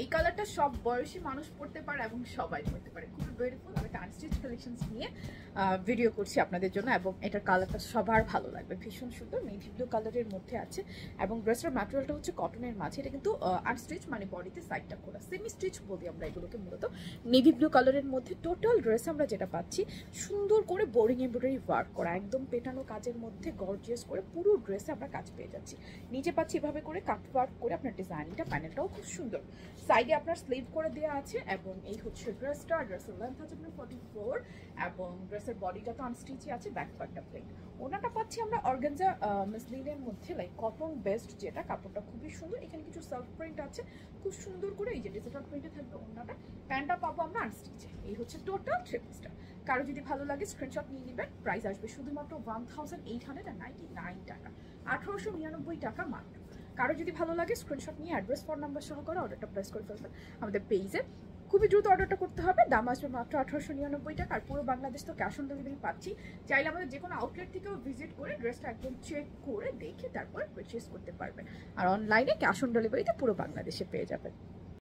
এই কালারটা সব বয়সী মানুষ পড়তে পারে এবং সবাই পড়তে পারে, খুবই বিউটিফুল। আমি একটা আনস্টিচ কালেকশনস নিয়ে ভিডিও করছি আপনাদের জন্য, এবং এটার কালারটা সবার ভালো লাগবে, ভীষণ সুন্দর নেভি ব্লু কালারের মধ্যে আছে। এবং ড্রেসের ম্যাটেরিয়ালটা হচ্ছে কটনের মাঝে, এটা কিন্তু আনস্টিচ মানে বডিতে সাইডটা খোলা, সেমি স্টিচ বলি আমরা এগুলোকে মূলত। নেভি ব্লু কালারের মধ্যে টোটাল ড্রেস আমরা যেটা পাচ্ছি সুন্দর করে বোরিং এমব্রয়ডারি ওয়ার্ক করা, একদম পেটানো কাজের মধ্যে গর্জিয়াস করে পুরো ড্রেসে আমরা কাজ পেয়ে যাচ্ছি। নিচে পাচ্ছি এভাবে করে কাট ওয়ার্ক করে আপনার ডিজাইনটা, প্যানেলটাও খুব সুন্দর। সাইডে আপনার স্লিভ করে দেওয়া আছে, এবং এই হচ্ছে ড্রেসটা। ড্রেসের লেন্থ আছে আপনার 44, এবং ড্রেসের বডিটা তো আনস্টিচই আছে, ব্যাক পার্টটা প্লেন। ওনাটা পাচ্ছি আমরা অর্গানজা মাসলিনের মধ্যে, লাইক কটন বেস্ট, যেটা কাপড়টা খুবই সুন্দর। এখানে কিছু সেলফ প্রিন্ট আছে খুব সুন্দর করে, এই যে ডিজিটাল প্রিন্টে থাকবে ওনাটা। প্যান্টটা পাবো আমরা আনস্টিচে। এই হচ্ছে টোটাল থ্রি পিসটা। কারো যদি ভালো লাগে স্ক্রিনশট নিয়ে নেবেন। প্রাইস আসবে শুধুমাত্র 1899 টাকা, 1899 টাকা মাত্র। কারো যদি ভালো লাগে স্ক্রিনশট নিয়ে অ্যাড্রেস, ফোন নাম্বার সহ করে অর্ডারটা প্লেস করে ফেলবেন আমাদের পেজে। খুবই দ্রুত অর্ডারটা করতে হবে, দাম আসবে মাত্র 1899 টাকা। আর পুরো বাংলাদেশ তো ক্যাশ অন ডেলিভারি পাচ্ছি, চাইলে আমাদের যে কোনো আউটলেট থেকেও ভিজিট করে ড্রেসটা একদম চেক করে দেখে তারপর পারচেস করতে পারবেন। আর অনলাইনে ক্যাশ অন ডেলিভারিতে পুরো বাংলাদেশে পেয়ে যাবেন।